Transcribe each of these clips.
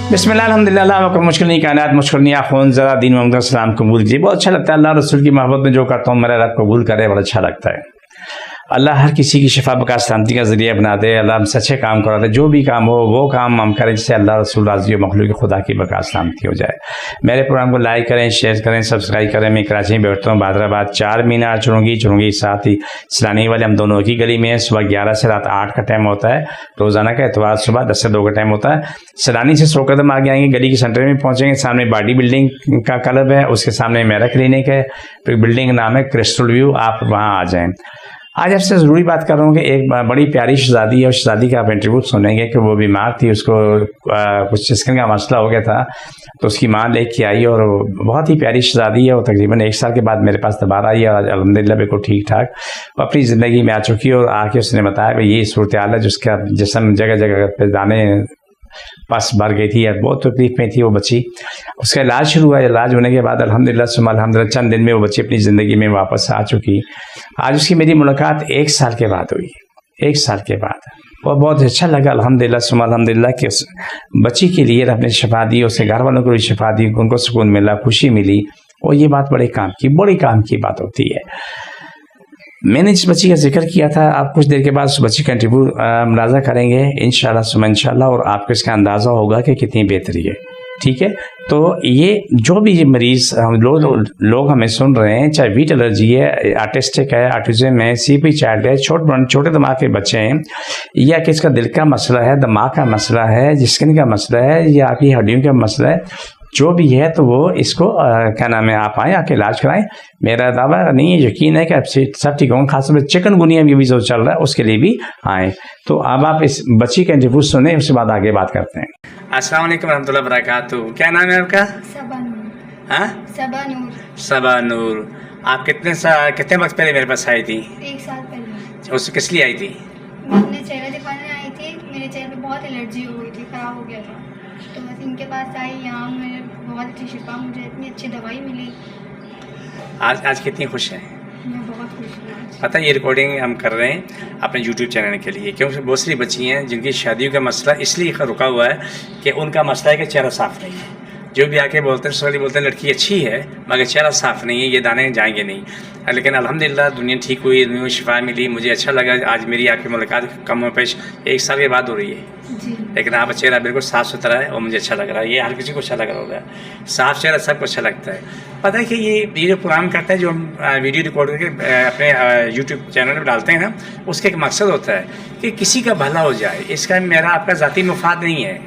बिस्मिल्लाह अल्हम्दुलिल्लाह वक़्त मुश्किल नहीं कायनात मुश्किल नहीं आखोन ज़रा दीन मोहम्मद सलाम कबूल कीजिए। बहुत अच्छा लगता है, अल्लाह रसूल की मोहब्बत में जो करता हूँ मेरा रब कबूल करे, बड़ा अच्छा लगता है। अल्लाह हर किसी की शिफा बका शांति का ज़रिया बना दे। अल्लाह हमसे अच्छे काम करा दे, जो भी काम हो वो काम हम करें जिससे अल्लाह रसूल राज़ी हो, मखलूक खुदा की बका शांति हो जाए। मेरे प्रोग्राम को लाइक करें, शेयर करें, सब्सक्राइब करें। मैं कराची में बैठता हूँ, हैदराबाद 4 मीनार चुरूंगी साथ ही सलानी वाले, हम दोनों की गली में है। सुबह 11 से रात 8 का टाइम होता है रोज़ाना का, एतवार सुबह 10 से 2 का टाइम होता है। सलानी से 100 कदम आगे आएंगे, गली के सेंटर में पहुँचेंगे, सामने बॉडी बिल्डिंग का क्लब है, उसके सामने मेरा क्लिनिक है, तो बिल्डिंग का नाम है क्रिस्टल व्यू, आप वहाँ आ जाएँ। आज आपसे ज़रूरी बात कर रहा हूँ कि एक बड़ी प्यारी शहज़ादी है, उस शहज़ादी का आप इंटरव्यू सुनेंगे कि वो बीमार थी, उसको कुछ स्किन का मसला हो गया था, तो उसकी माँ लेके आई और बहुत ही प्यारी शहज़ादी है। वो तकरीबन 1 साल के बाद मेरे पास दोबारा आई और अल्हम्दुलिल्लाह बिल्कुल ठीक ठाक वो अपनी ज़िंदगी में आ चुकी है। और आके उसने बताया कि ये सूरत हाल है, जिसका जिस्म जगह जगह पे दाने पस भर गई थी, बहुत तकलीफ में थी वो बच्ची। उसका इलाज शुरू हुआ, इलाज होने के बाद अल्हम्दुलिल्लाह चंद दिन में वो बच्ची अपनी ज़िंदगी में वापस आ चुकी। आज उसकी मेरी मुलाकात 1 साल के बाद हुई, 1 साल के बाद, और बहुत अच्छा लगा अल्हम्दुलिल्लाह कि उस बच्ची के लिए अपने शिफा दी, उसके घर वालों को भी शिफा दी, उनको सुकून मिला, खुशी मिली। और ये बात बड़े काम की बात होती है। मैंने जिस बच्ची का जिक्र किया था, आप कुछ देर के बाद उस बच्ची का इंटरव्यू मुलाज़ा करेंगे इंशाल्लाह, और आपको इसका अंदाज़ा होगा कि कितनी बेहतरी है। ठीक है, तो ये जो भी ये मरीज़ लोग हमें सुन रहे हैं, चाहे वीट एलर्जी है, आर्टिस्टिक है, ऑटिज़म है, सीपी चाइल्ड है, छोटे दिमाग के बच्चे हैं, या किसका दिल का मसला है, दिमाग का मसला है, स्किन का मसला है, या आपकी हड्डियों का मसला है, जो भी है, तो वो इसको क्या नाम है, आप आएँ, आके इलाज कराएं। मेरा दावा नहीं है, यकीन है कि आपसे सब ठीक होंगे। खासतौर पर चिकनगुनिया भी जो चल रहा है उसके लिए भी आएँ। तो अब आप इस बच्ची का इंटरव्यू सुने, उसके बाद आगे बात करते हैं। अस्सलाम वालेकुम रहमतुल्लाहि व बरकातहू। क्या नाम है आपका? सबा नूर। हाँ, सबा नूर। आप कितने वक्त पहले मेरे पास आई थी? 1 साल पहले। उससे किस लिए आई थी? मैं अपने चेहरा दिखाने आई थी, मेरे चेहरे पे बहुत एलर्जी हो गई थी, खराब हो गया था, तो बस इनके पास आई। यहाँ मेरे बहुत अच्छी शिफा, मुझे इतनी अच्छी दवाई मिली। आज कितनी खुश हैं? मैं बहुत खुश हूँ आज। पता है, ये रिकॉर्डिंग हम कर रहे हैं अपने YouTube चैनल के लिए, क्योंकि बहुत सारी बच्ची हैं जिनकी शादियों का मसला इसलिए रुका हुआ है कि उनका मसला है कि चेहरा साफ़ नहीं है। जो भी आके बोलते हैं सॉरी बोलते हैं लड़की अच्छी है मगर चेहरा साफ़ नहीं है, ये दाने जाएंगे नहीं। लेकिन अल्हम्दुलिल्लाह दुनिया ठीक हुई, दुनिया को शिफा मिली, मुझे अच्छा लगा। आज मेरी आपकी मुलाकात कम पेश 1 साल के बाद हो रही है जी। लेकिन आपका चेहरा बिल्कुल साफ़ सुथरा है और मुझे अच्छा लग रहा है। ये हर किसी को अच्छा लग रहा होगा, साफ़ चेहरा सबको अच्छा लगता है। पता है कि ये जो प्रोग्राम करते हैं, जो हम वीडियो रिकॉर्ड करके अपने YouTube चैनल पर डालते हैं ना, उसका एक मकसद होता है कि किसी का भला हो जाए। इसका मेरा आपका ज़ाती मफाद नहीं है,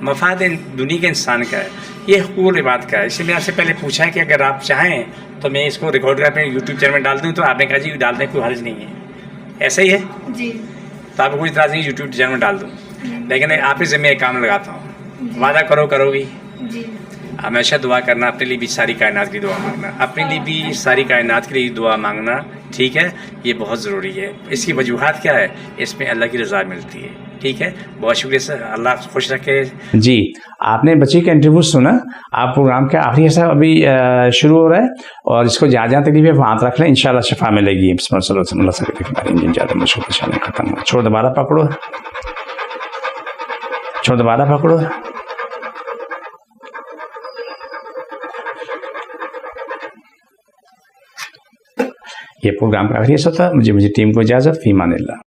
मफाद दुनिया के इंसान का है, ये हुकूक इबाद का है। इसलिए मैं आपसे पहले पूछा है कि अगर आप चाहें तो मैं इसको रिकॉर्ड कर अपने YouTube चैनल में डाल दूँ, तो आपने कहा जी डालने कोई हर्ज नहीं है। ऐसा ही है जी। तो आपको कोई इतराज़ नहीं YouTube चैनल में डाल दूँ, लेकिन आप ही से मैं एक काम लगाता हूँ, वादा करोगी? जी। हमेशा दुआ करना, अपने लिए भी सारी कायनात की दुआ मांगना, अपने लिए भी सारी कायनात के लिए दुआ मांगना, ठीक है? ये बहुत ज़रूरी है। इसकी वजूहात क्या है? इसमें अल्लाह की रज़ा मिलती है। ठीक है, बहुत शुक्रिया सर, अल्लाह खुश रखे। जी, आपने बच्ची का इंटरव्यू सुना। आप प्रोग्राम का आखिरी हिस्सा अभी शुरू हो रहा है, और इसको जहाँ जहाँ तकलीफ है वहाँ हाथ रख लें, इंशाल्लाह शिफा मिलेगी। छोड़ दोबारा पकड़ो, छोड़ दोबारा पकड़ो। ये प्रोग्राम का आखिरी हिस्सा था। मुझे टीम को इजाज़त, फी मानिल्लाह।